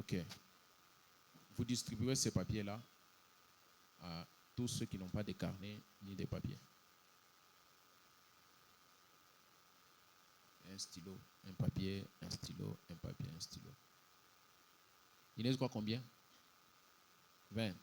Ok. Vous distribuez ces papiers-là à tous ceux qui n'ont pas de carnet ni de papiers. Un stylo, un papier, un stylo, un papier, un stylo. Inès, quoi, combien? 20.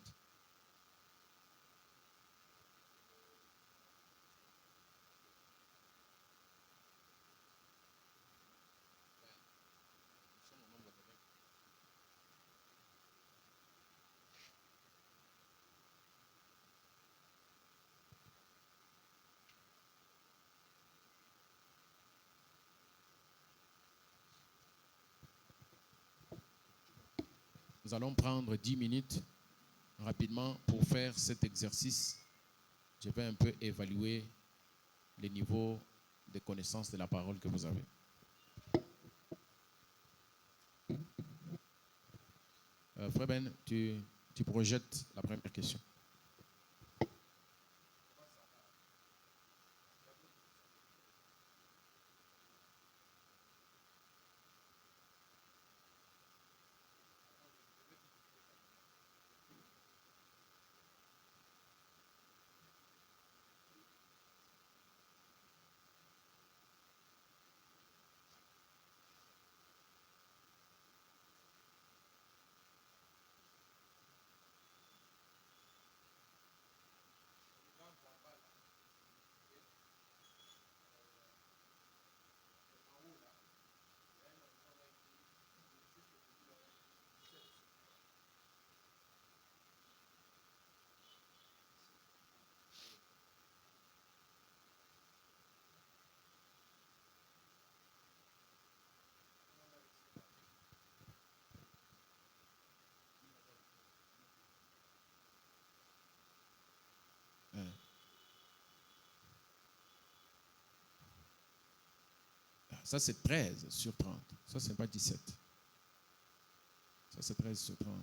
Nous allons prendre 10 minutes rapidement pour faire cet exercice. Je vais un peu évaluer le niveau de connaissance de la parole que vous avez. Frère Ben, tu projettes la première question. Ça, c'est 13 sur 30. Ça, ce n'est pas 17. Ça, c'est 13 sur 30.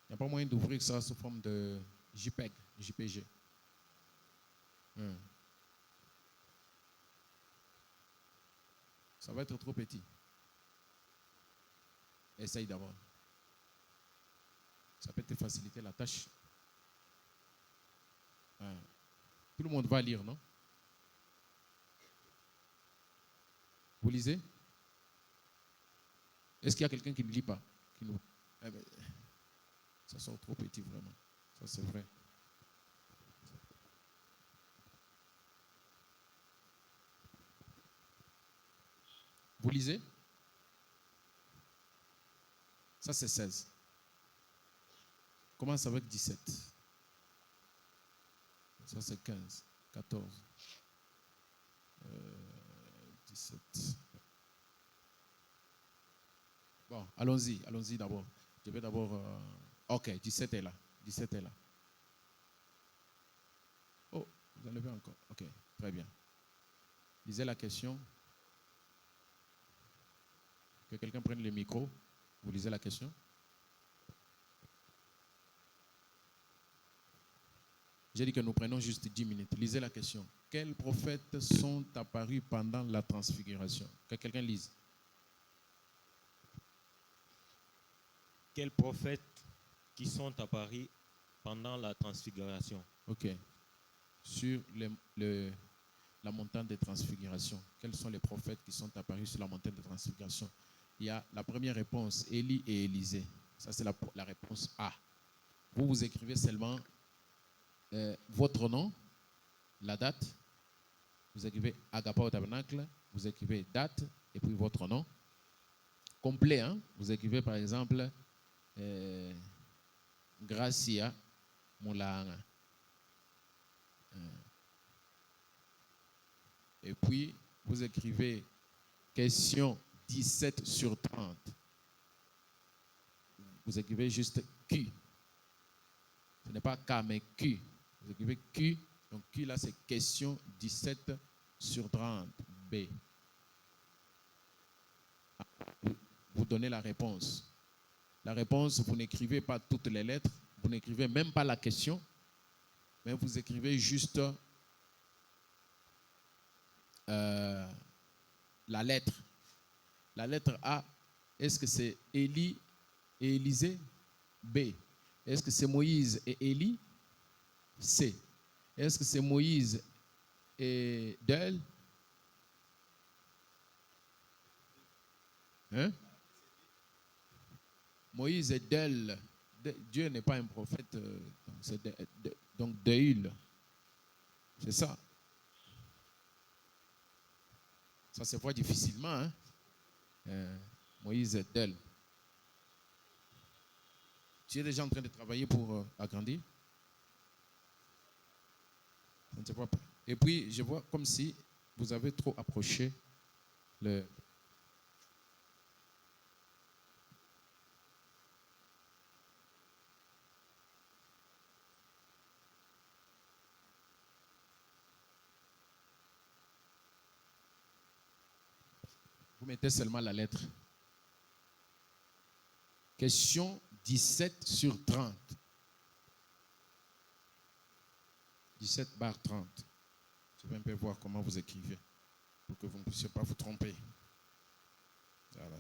Il n'y a pas moyen d'ouvrir ça sous forme de JPEG, JPG. Ça va être trop petit. Essaye d'abord. Ça peut te faciliter la tâche. Tout le monde va lire, non? Vous lisez? Est-ce qu'il y a quelqu'un qui ne lit pas? Ça sort trop petit, vraiment. Ça, c'est vrai. Vous lisez? Ça, c'est 16. Commence avec 17. Ça, c'est 15, 14, 17. Bon, allons-y d'abord. Je vais d'abord... Ok, 17 est là. 17 est là. Oh, vous enlevez encore. Ok, très bien. Lisez la question. Que quelqu'un prenne le micro. Vous lisez la question. J'ai dit que nous prenons juste 10 minutes. Lisez la question. Quels prophètes sont apparus pendant la transfiguration? Que quelqu'un lise. Quels prophètes qui sont apparus pendant la transfiguration? Ok. Sur la montagne de transfiguration. Quels sont les prophètes qui sont apparus sur la montagne de transfiguration? Il y a la première réponse, Élie et Élisée. Ça, c'est la réponse A. Vous écrivez seulement votre nom, la date. Vous écrivez Agapa au tabernacle. Vous écrivez date et puis votre nom. Complet, hein? Vous écrivez par exemple Gracia Moulanga. Et puis, vous écrivez question 17 sur 30. Vous écrivez juste Q. Ce n'est pas K, mais Q. Vous écrivez Q. Donc, Q, là, c'est question 17 sur 30. B. Vous donnez la réponse. La réponse, vous n'écrivez pas toutes les lettres. Vous n'écrivez même pas la question. mais vous écrivez juste la lettre. La lettre A, est-ce que c'est Élie et Élisée? B. Est-ce que c'est Moïse et Élie? C. Est-ce que c'est Moïse et Del? Hein? Moïse et Del. Dieu n'est pas un prophète, c'est donc Deul. C'est ça. Ça se voit difficilement. Hein? Moïse et Del. Tu es déjà en train de travailler pour agrandir? Je ne sais pas. Et puis, je vois comme si vous avez trop approché le... Vous mettez seulement la lettre. Question 17 sur 30. 17/30. Je vais un peu voir comment vous écrivez pour que vous ne puissiez pas vous tromper. Voilà,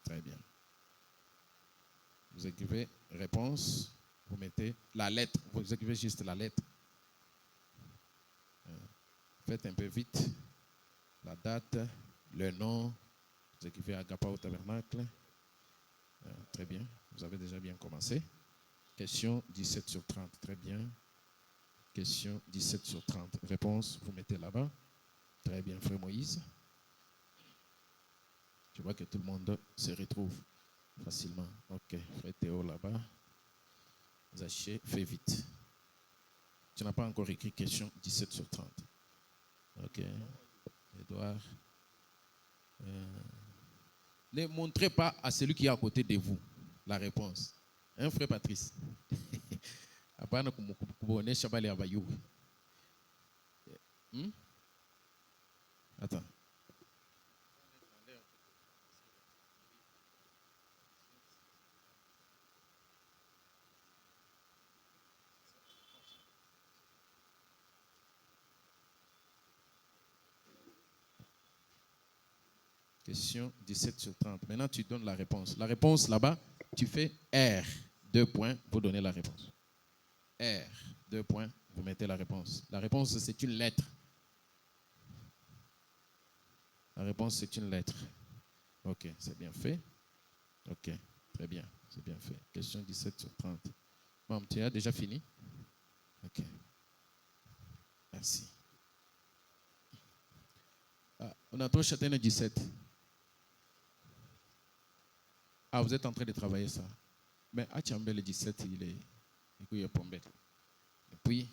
très bien. Vous écrivez réponse, vous mettez la lettre, vous écrivez juste la lettre. Faites un peu vite. La date, le nom, vous écrivez Agapao Tabernacle. Très bien, vous avez déjà bien commencé. Question 17 sur 30, très bien. Question 17 sur 30. Réponse, vous mettez là-bas. Très bien, frère Moïse. Je vois que tout le monde se retrouve facilement. Ok, frère Théo là-bas. Zaché, fais vite. Tu n'as pas encore écrit question 17 sur 30. Ok. Edouard. Ne montrez pas à celui qui est à côté de vous la réponse. Hein, frère Patrice? Attends. Question 17 sur 30. Maintenant, tu donnes la réponse. La réponse là-bas, tu fais R, 2 points, vous donnez la réponse. R, 2 points, vous mettez la réponse. La réponse, c'est une lettre. La réponse, c'est une lettre. Ok, c'est bien fait. Ok, très bien, c'est bien fait. Question 17 sur 30. Bon, tu as déjà fini? Ok. Merci. On a trop châtaignes 17. Ah, vous êtes en train de travailler ça. Mais à Tchambé, le 17, il est pombé. Et puis,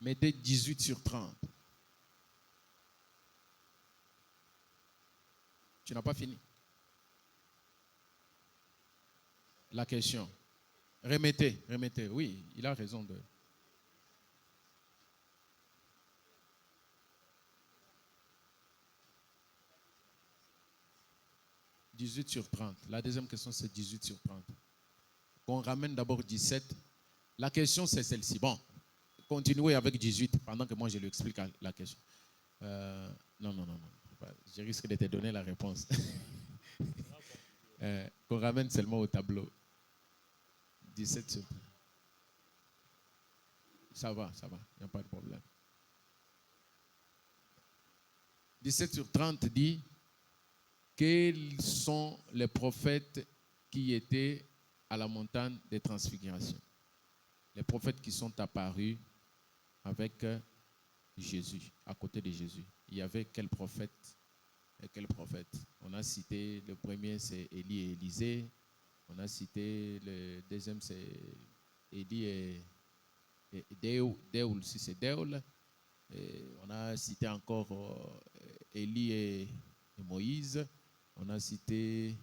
mettez 18 sur 30. Tu n'as pas fini. La question. Remettez. Oui, il a raison de... « 18 sur 30. La deuxième question, c'est 18 sur 30. On ramène d'abord 17. La question, c'est celle-ci. Bon, continuez avec 18 pendant que moi, je lui explique la question. Non. Je risque de te donner la réponse. Qu'on ramène seulement au tableau. 17 sur 30. Ça va. Il n'y a pas de problème. 17 sur 30 dit... Quels sont les prophètes qui étaient à la montagne des transfigurations? Les prophètes qui sont apparus avec Jésus, à côté de Jésus. Il y avait quel prophète et quel prophète? On a cité, le premier c'est Élie et Élisée. On a cité, le deuxième c'est Élie et Déoul, si c'est Déoul. On a cité encore Élie et Moïse. On a cité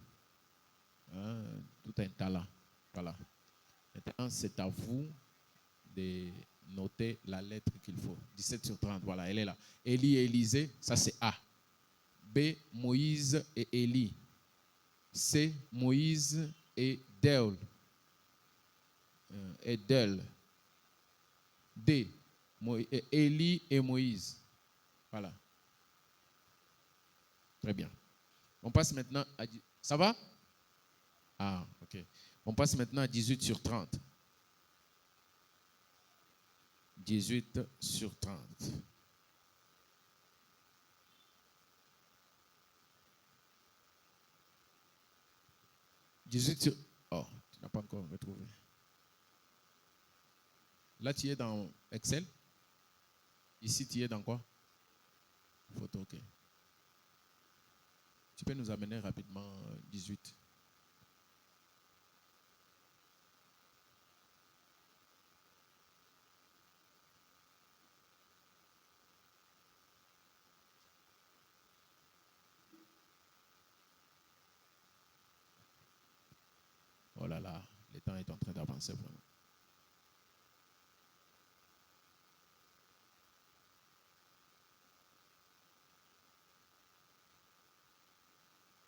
tout un talent. Voilà. Maintenant, c'est à vous de noter la lettre qu'il faut. 17 sur 30, voilà, elle est là. Élie et Élisée, ça c'est A. B, Moïse et Élie. C. Moïse et Deul. Et Del. D. Élie et Moïse. Voilà. Très bien. On passe maintenant à... Ça va? Ah, ok. On passe maintenant à 18 sur 30. 18 sur 30. Oh, tu n'as pas encore retrouvé. Là, tu es dans Excel. Ici, tu es dans quoi? Photo, ok. Tu peux nous amener rapidement 18. Oh là là, le temps est en train d'avancer vraiment.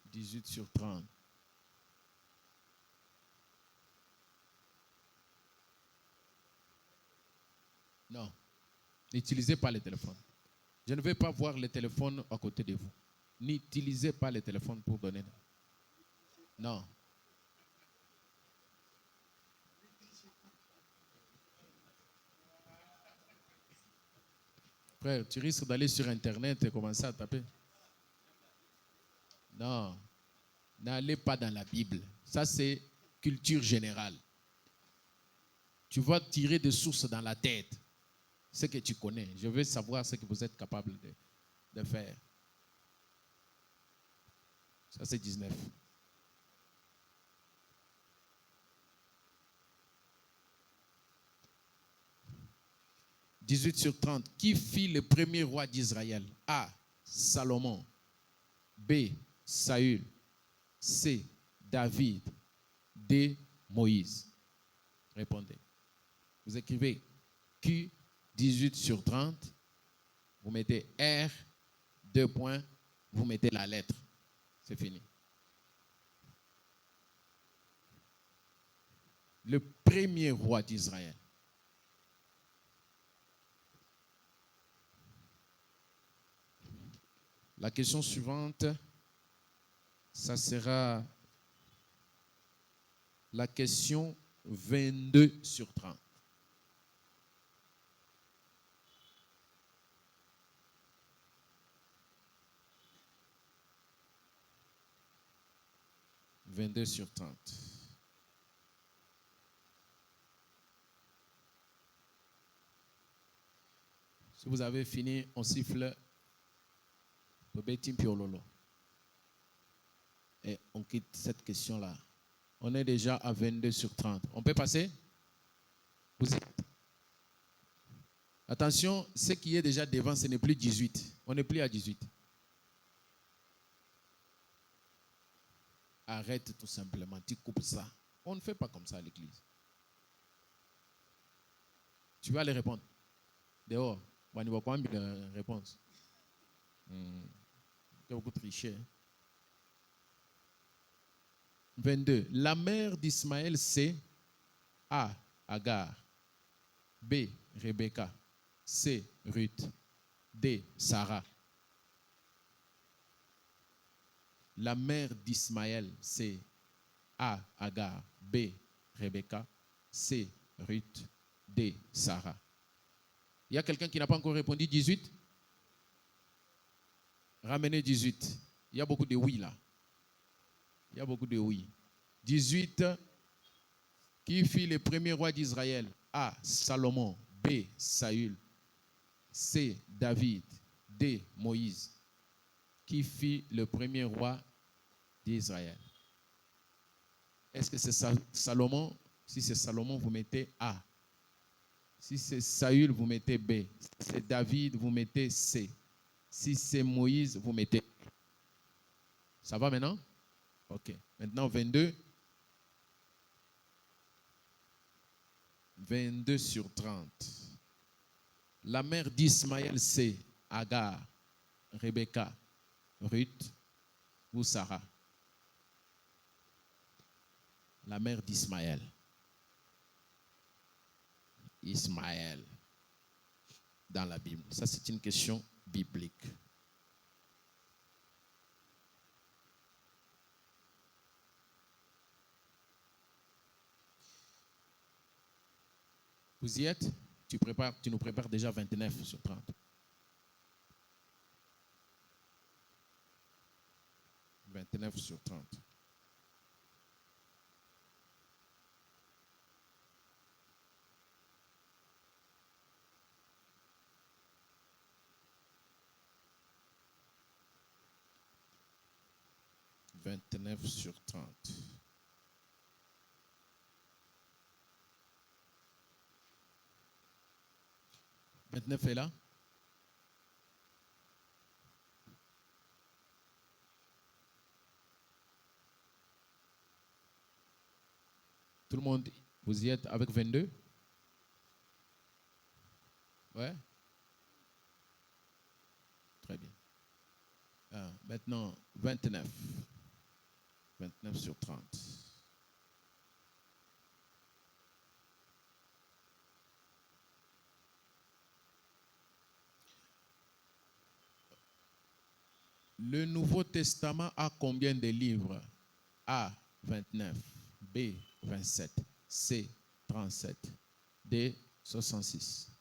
« 18 sur 30. Non, n'utilisez pas les téléphones. Je ne vais pas voir les téléphones à côté de vous. N'utilisez pas les téléphones pour donner. Non. Frère, tu risques d'aller sur Internet et commencer à taper. Non. N'allez pas dans la Bible. Ça, c'est culture générale. Tu vas tirer des sources dans la tête. Ce que tu connais. Je veux savoir ce que vous êtes capable de faire. Ça, c'est 19. « 18 sur 30. Qui fit le premier roi d'Israël? A. Salomon. B. Saül. C. David. D. Moïse. Répondez. Vous écrivez Q 18 sur 30. Vous mettez R, 2 points, vous mettez la lettre. C'est fini. Le premier roi d'Israël. La question suivante, ça sera la question 22 sur 30. « 22 sur 30. » Si vous avez fini, on siffle et on quitte cette question-là. On est déjà à 22 sur 30. On peut passer? Attention, ce qui est déjà devant, ce n'est plus 18. On n'est plus à 18. Arrête tout simplement, tu coupes ça. On ne fait pas comme ça à l'église. Tu vas aller répondre. Dehors, on va voir une réponse. Tu as beaucoup triché. 22. La mère d'Ismaël, c'est A. Agar. B. Rebecca. C. Ruth. D. Sarah. La mère d'Ismaël, c'est A. Agar. B. Rebecca. C. Ruth. D. Sarah. Il y a quelqu'un qui n'a pas encore répondu 18? Ramenez 18. Il y a beaucoup de oui là. Il y a beaucoup de oui. 18. Qui fit le premier roi d'Israël? A. Salomon. B. Saül. C. David. D. Moïse. Qui fit le premier roi d'Israël? Est-ce que c'est Salomon? Si c'est Salomon, vous mettez A. Si c'est Saül, vous mettez B. Si c'est David, vous mettez C. Si c'est Moïse, vous mettez. Ça va maintenant? Ok. Maintenant, 22. 22 sur 30. La mère d'Ismaël, c'est Agar, Rebecca, Ruth ou Sarah. la mère d'Ismaël. Ismaël, dans la Bible. Ça, c'est une question biblique. Vous y êtes? Tu nous prépares déjà 29 sur 30. « 29 sur 30. « 29 sur 30. « 29 est là? Tout le monde, vous y êtes avec 22? Ouais? Très bien. Maintenant, 29. 29 sur 30. Le Nouveau Testament a combien de livres? A, 29. B, 27. C, 37. D, 66.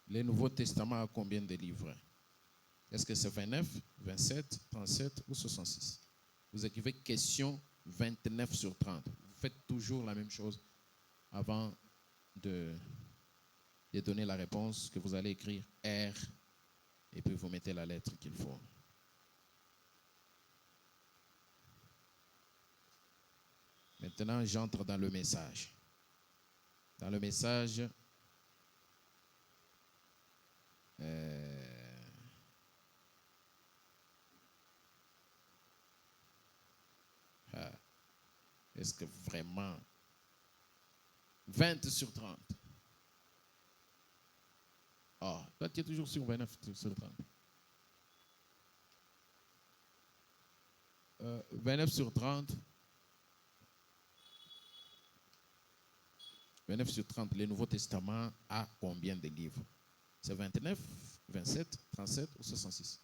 Le Nouveau Testament a combien de livres? Est-ce que c'est 29, 27, 37 ou 66? Vous écrivez question 29 sur 30. Vous faites toujours la même chose avant de donner la réponse, que vous allez écrire R et puis vous mettez la lettre qu'il faut. Maintenant, j'entre dans le message. Dans le message, est-ce que vraiment 20 sur 30? Oh, toi, tu es toujours sur 29 sur 30. 29 sur 30. 29 sur 30, le Nouveau Testament a combien de livres? C'est 29, 27, 37 ou 66?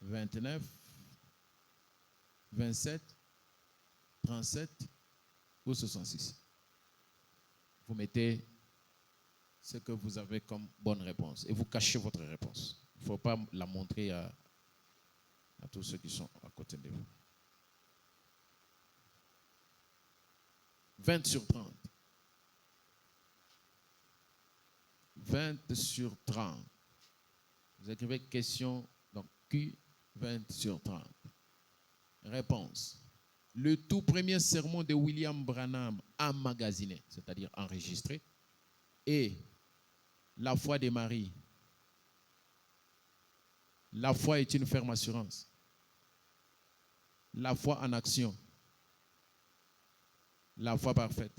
29, 27, 37 ou 66? Vous mettez ce que vous avez comme bonne réponse et vous cachez votre réponse. Il ne faut pas la montrer à tous ceux qui sont à côté de vous. 20 sur 30. 20 sur 30. Vous écrivez question, donc Q, 20 sur 30. Réponse. Le tout premier sermon de William Branham emmagasiné, c'est-à-dire enregistré, et la foi de Marie. La foi est une ferme assurance. La foi en action. La foi parfaite.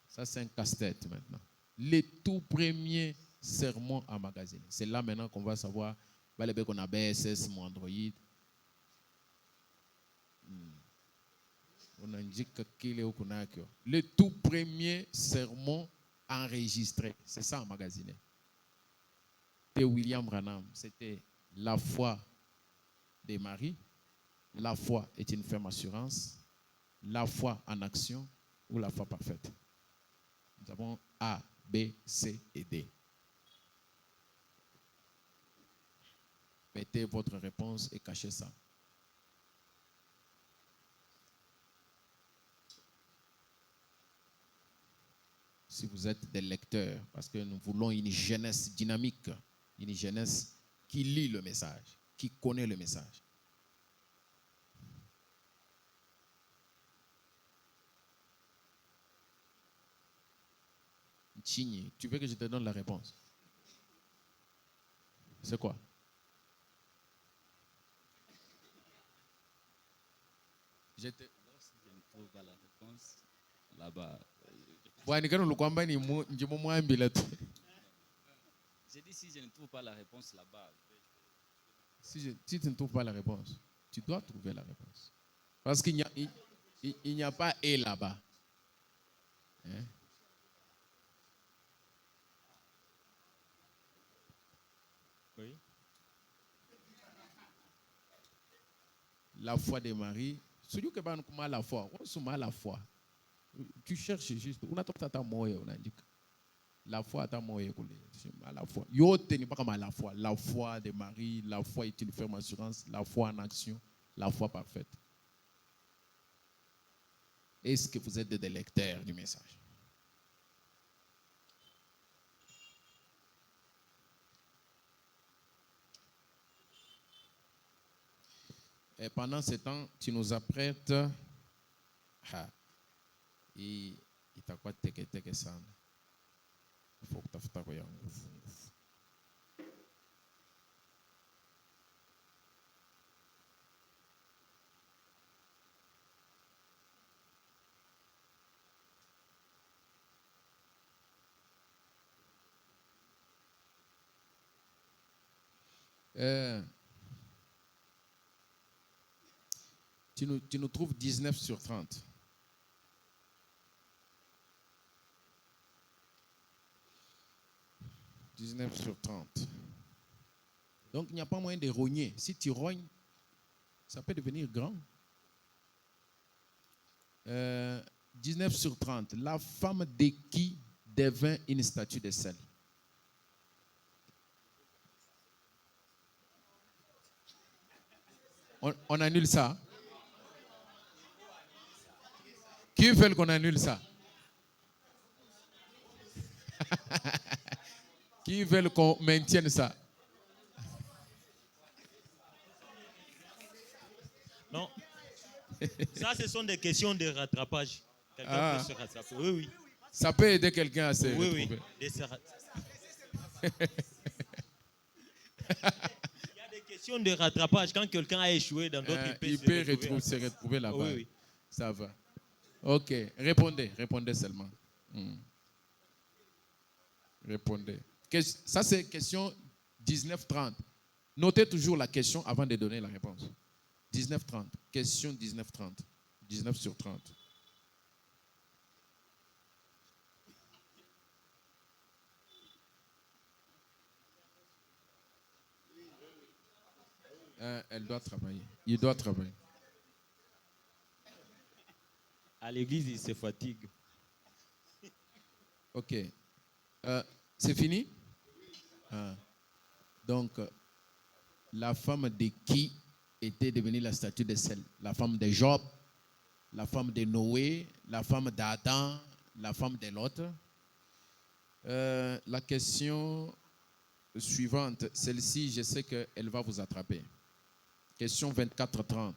Ça, c'est un casse-tête maintenant. Les tout premiers sermons emmagasinés. C'est là maintenant qu'on va savoir qu'on a BSS, mon Android. On indique qu'il est au Konakio. Les tout premiers sermons enregistrés. C'est ça emmagasiné. De William Branham. C'était la foi de Marie. La foi est une ferme assurance. La foi en action ou la foi parfaite. Nous avons A, B, C et D. Mettez votre réponse et cachez ça. Si vous êtes des lecteurs, parce que nous voulons une jeunesse dynamique, une jeunesse qui lit le message, qui connaît le message. Chigny. Tu veux que je te donne la réponse? C'est quoi? Je ne trouve pas la réponse là-bas. J'ai dit si je ne trouve pas la réponse là-bas. Si tu ne trouves pas la réponse, tu dois trouver la réponse. Parce qu'il n'y a pas et là-bas. Hein? Oui. La foi de Marie. Celui qui va nous la foi, on la foi. Tu cherches juste. On a tout à moyen, on indique. La foi à ta moyen, la foi. Yo t'es pas comme la foi. La foi de Marie, la foi est une ferme assurance, la foi en action, la foi parfaite. Est-ce que vous êtes des lecteurs du message? Et pendant ce temps, tu nous apprêtes. Il t'a quoi teke sana. Il faut que tu fasses quoi. Tu nous trouves 19 sur 30. « 19 sur 30. Donc, il n'y a pas moyen de rogner. Si tu rognes, ça peut devenir grand. 19 sur 30. La femme de qui devint une statue de sel? On annule ça. Qui veut qu'on annule ça? Qui veut qu'on maintienne ça? Non. Ça, ce sont des questions de rattrapage. Quelqu'un peut se rattraper. Oui, oui. Ça peut aider quelqu'un à se retrouver. Oui. Il y a des questions de rattrapage. Quand quelqu'un a échoué dans d'autres, il peut se retrouver là-bas. Oui. Ça va. Ok. Répondez seulement. Répondez. Ça, c'est question 19-30. Notez toujours la question avant de donner la réponse. 19-30. Question 19-30. 19 sur 30. Elle doit travailler. Il doit travailler. À l'église, il se fatigue. Ok. C'est fini? Donc, la femme de qui était devenue la statue de sel? La femme de Job, la femme de Noé, la femme d'Adam, la femme de l'autre. La question suivante, celle-ci, je sais qu'elle va vous attraper. Question 24-30.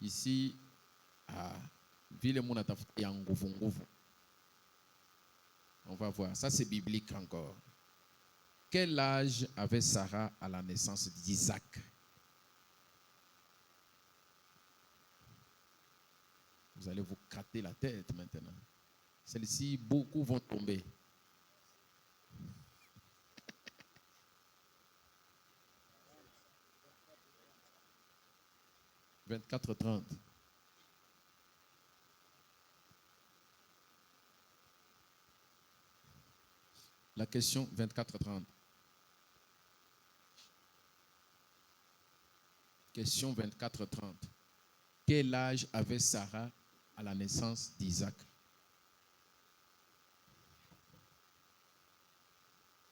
Ici, on va voir. Ça, c'est biblique encore. Quel âge avait Sarah à la naissance d'Isaac? Vous allez vous gratter la tête maintenant. Celles-ci, beaucoup vont tomber. « 24-30. La question 24-30. Question 24-30. Quel âge avait Sarah à la naissance d'Isaac?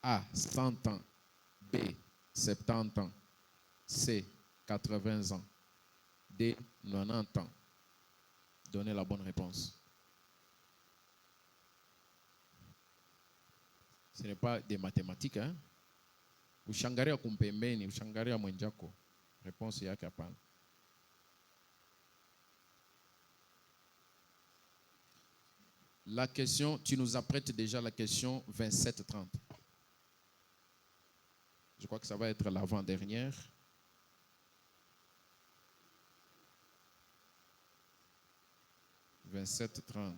A. 100 ans. B. 70 ans. C. 80 ans. D. 90 ans. Donnez la bonne réponse. Ce n'est pas des mathématiques, hein? Ushangaria kumpembeni, ushangaria mwenjako. Réponse yake hapana. La question, tu nous apprêtes déjà la question 27-30. Je crois que ça va être l'avant-dernière. « 27-30.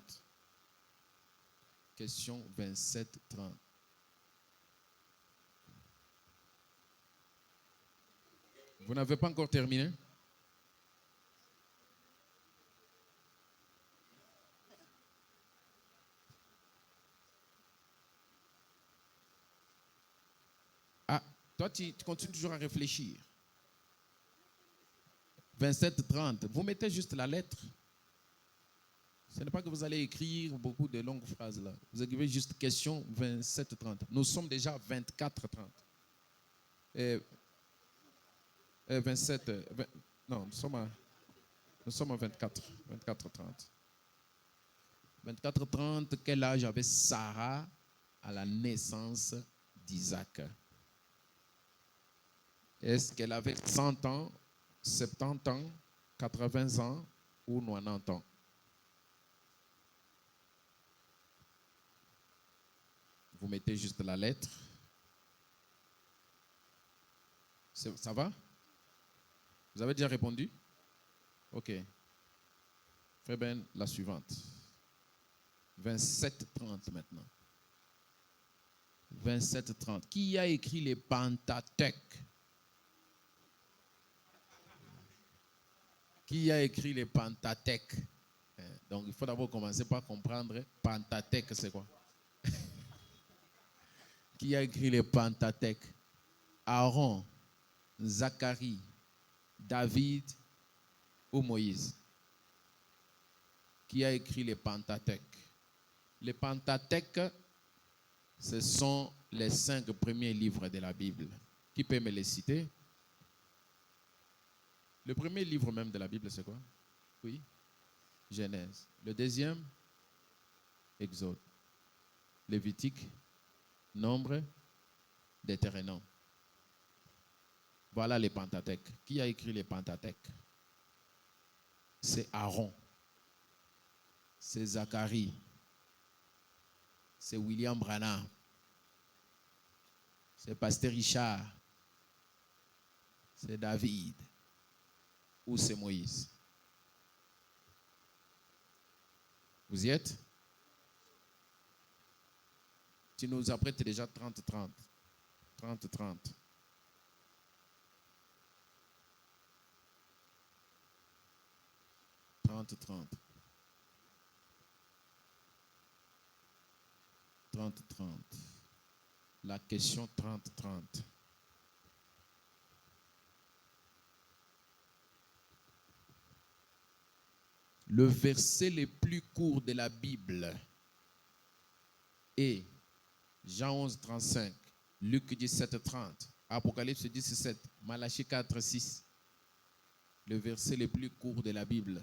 Question 27-30. Vous n'avez pas encore terminé? Ah, toi, tu continues toujours à réfléchir. 27-30. Vous mettez juste la lettre. Ce n'est pas que vous allez écrire beaucoup de longues phrases là. Vous écrivez juste question 27-30. Nous sommes déjà à 24-30. 27. Non, nous sommes à 24. 24-30. 24-30, quel âge avait Sarah à la naissance d'Isaac? Est-ce qu'elle avait 100 ans, 70 ans, 80 ans ou 90 ans? Vous mettez juste la lettre. Ça va? Vous avez déjà répondu? Ok. Très bien, la suivante. 27-30 maintenant. 27-30. Qui a écrit les Pentateuques? Qui a écrit les Pentateuques? Donc, il faut d'abord commencer par comprendre Pentateuque, c'est quoi? Qui a écrit les Pentateuques? Aaron, Zacharie, David ou Moïse? Qui a écrit les Pentateuques? Les Pentateuques, ce sont les 5 premiers livres de la Bible. Qui peut me les citer? Le premier livre même de la Bible, c'est quoi? Oui. Genèse. Le deuxième? Exode. Lévitique. Nombre. Deutéronome. Voilà les Pentateuques. Qui a écrit les Pentateuques? C'est Aaron. C'est Zacharie. C'est William Branham. C'est Pasteur Richard. C'est David. Ou c'est Moïse? Vous y êtes? Tu nous apprêtes déjà 30-30. 30-30. 30-30. 30-30. La question 30-30. Le verset le plus court de la Bible est Jean 11, 35, Luc 17, 30, Apocalypse 17, Malachie 4, 6. Le verset le plus court de la Bible.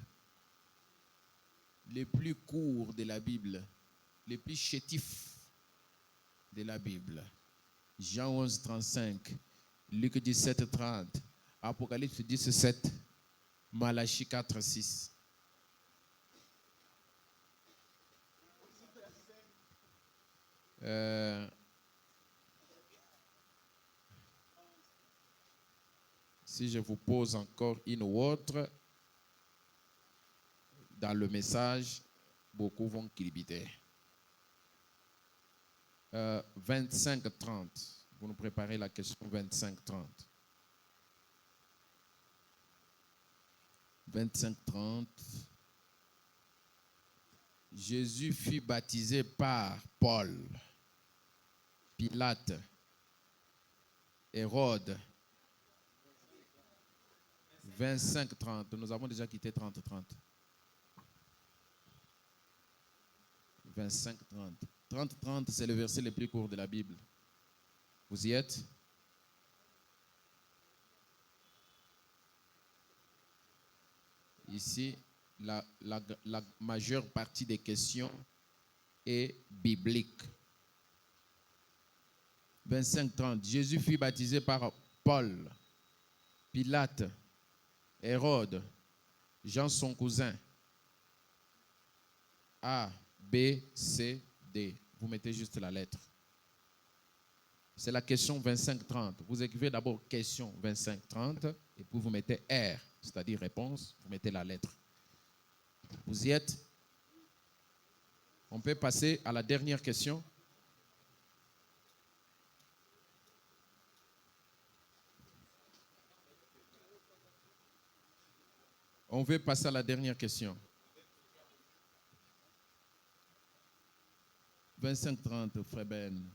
Le plus court de la Bible. Le plus chétif de la Bible. Jean 11, 35, Luc 17, 30, Apocalypse 17, Malachie 4, 6. Si je vous pose encore une ou autre, dans le message, beaucoup vont kilibiter. 25-30. Vous nous préparez la question 25-30. 25-30. Jésus fut baptisé par Paul, Pilate, Hérode. 25-30. Nous avons déjà quitté 30-30. 25-30. 30-30, c'est le verset le plus court de la Bible. Vous y êtes? Ici, la majeure partie des questions est biblique. 25-30. Jésus fut baptisé par Paul, Pilate, Hérode, Jean son cousin. A. B, C, D. Vous mettez juste la lettre. C'est la question 25-30. Vous écrivez d'abord question 25-30 et puis vous mettez R, c'est-à-dire réponse, vous mettez la lettre. Vous y êtes? On peut passer à la dernière question. On veut passer à la dernière question. 25-30, frère Ben.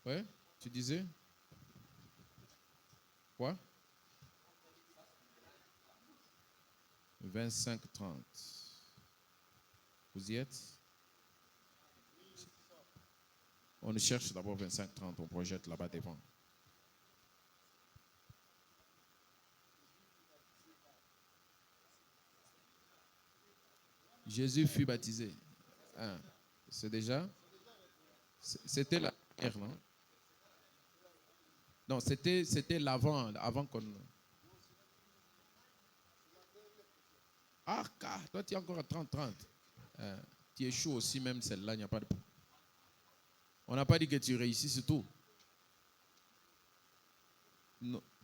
Ouais, tu disais? Quoi? 25-30. Vous y êtes? On cherche d'abord 25-30, on projette là-bas devant. Jésus fut baptisé. Ah, c'est déjà? C'était la première, non? Non, c'était l'avant, avant qu'on... Ah, toi tu es encore à 30-30. Tu es chaud aussi, même celle-là, il n'y a pas de... On n'a pas dit que tu réussis, c'est tout.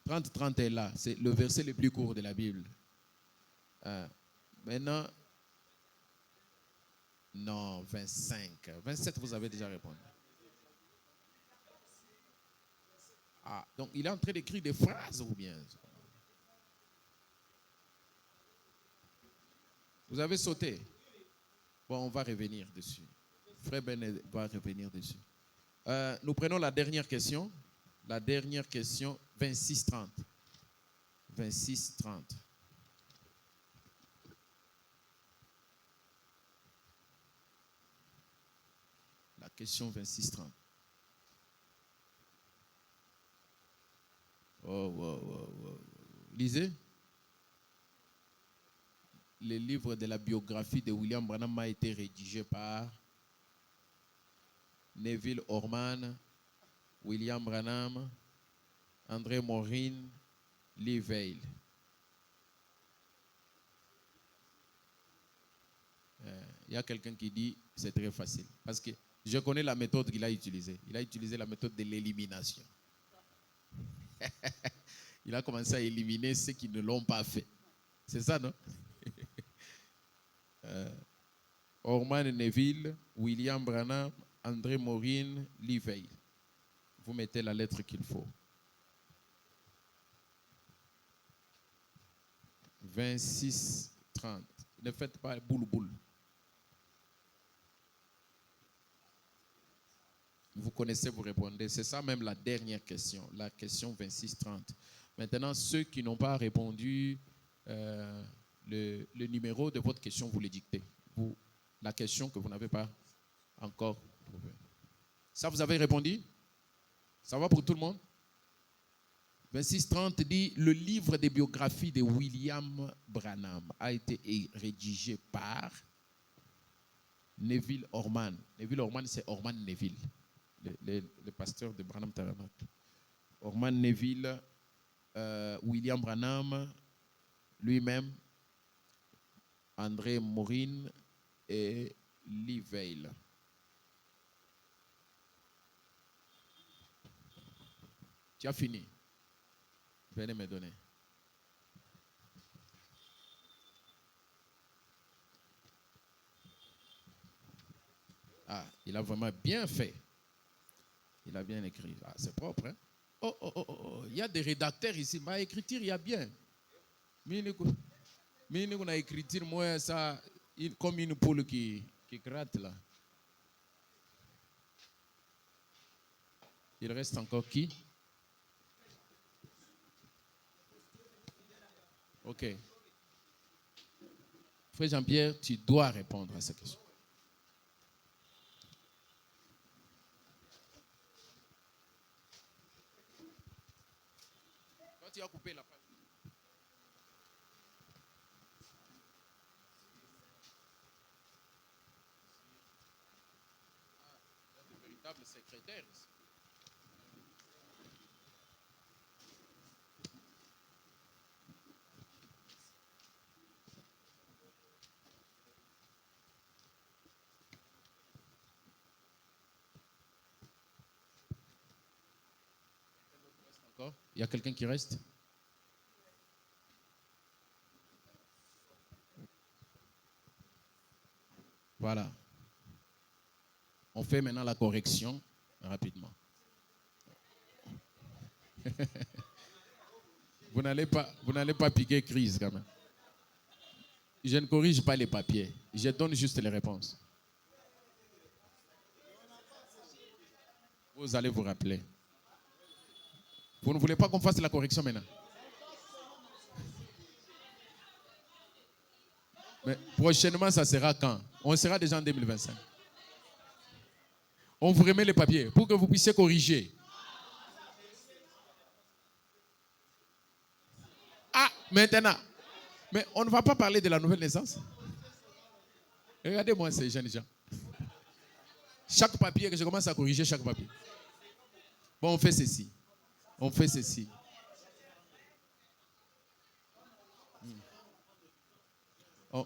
30-30 est là, c'est le verset le plus court de la Bible. Maintenant, non, 25. 27, vous avez déjà répondu. Ah, donc il est en train d'écrire des phrases ou bien? Vous avez sauté. Bon, on va revenir dessus. Frère Ben va revenir dessus. Nous prenons la dernière question. La dernière question, 26-30. 26-30. La question 26-30. Oh. Lisez. Le livre de la biographie de William Branham a été rédigé par Neville Orman, William Branham, André Maureen, Lee Vail. Il y a quelqu'un qui dit c'est très facile. Parce que je connais la méthode qu'il a utilisée. Il a utilisé la méthode de l'élimination. Il a commencé à éliminer ceux qui ne l'ont pas fait. C'est ça, non? Orman Neville, William Branham, André Maureen, Lee Vail. Vous mettez la lettre qu'il faut. 26-30. Ne faites pas boule. Vous connaissez, vous répondez. C'est ça même la dernière question, la question 26-30. Maintenant, ceux qui n'ont pas répondu, le numéro de votre question, vous le dictez. La question que vous n'avez pas encore trouvée. Ça, vous avez répondu? Ça va pour tout le monde? 26-30 dit, le livre des biographies de William Branham a été rédigé par Neville Orman. Neville Orman, c'est Orman Neville, le pasteur de Branham Tabernacle. Orman Neville, William Branham, lui-même, André Maureen et Lee Vail. Tu as fini? Venez me donner. Ah, il a vraiment bien fait. Il a bien écrit. Ah, c'est propre, hein? Oh. Il y a des rédacteurs ici. Ma écriture, il y a bien. Mais on a écriture, moi, ça, comme une poule qui gratte là. Il reste encore qui? Ok. Frère Jean-Pierre, tu dois répondre à cette question. Toi, tu as coupé la page. secrétaire. Encore? Il y a quelqu'un qui reste? Voilà. On fait maintenant la correction rapidement. Vous n'allez pas piquer crise quand même. Je ne corrige pas les papiers. Je donne juste les réponses. Vous allez vous rappeler. Vous ne voulez pas qu'on fasse la correction maintenant? Mais prochainement, ça sera quand? On sera déjà en 2025. On vous remet les papiers pour que vous puissiez corriger. Ah, maintenant. Mais on ne va pas parler de la nouvelle naissance. Regardez-moi ces jeunes gens. Chaque papier que je commence à corriger, chaque papier. Bon, on fait ceci. On fait ceci. Oh.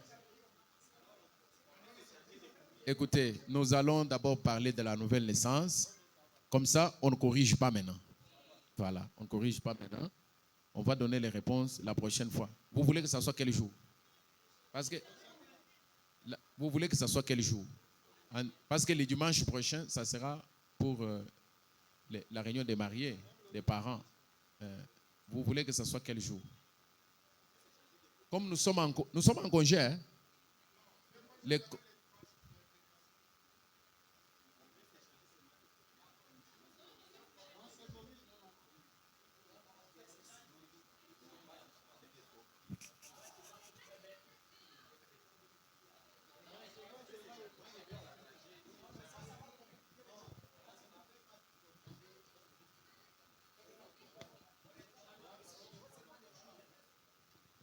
Écoutez, nous allons d'abord parler de la nouvelle naissance. Comme ça, on ne corrige pas maintenant. Voilà, on ne corrige pas maintenant. On va donner les réponses la prochaine fois. Vous voulez que ça soit quel jour? Parce que vous voulez que ça soit quel jour? Parce que le dimanche prochain, ça sera pour la réunion des mariés, des parents. Vous voulez que ça soit quel jour? Comme nous sommes en congé, hein?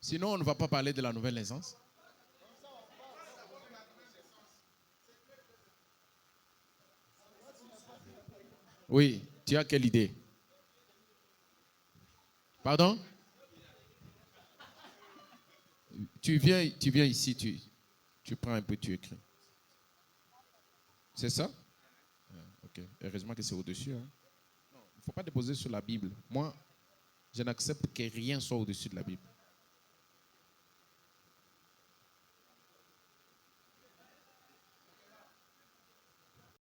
Sinon, on ne va pas parler de la nouvelle naissance. Oui, tu as quelle idée? Pardon? Tu viens ici, tu prends un peu, tu écris. C'est ça? Ok. Heureusement que c'est au-dessus. Hein? Non, il ne faut pas déposer sur la Bible. Moi, je n'accepte que rien soit au-dessus de la Bible.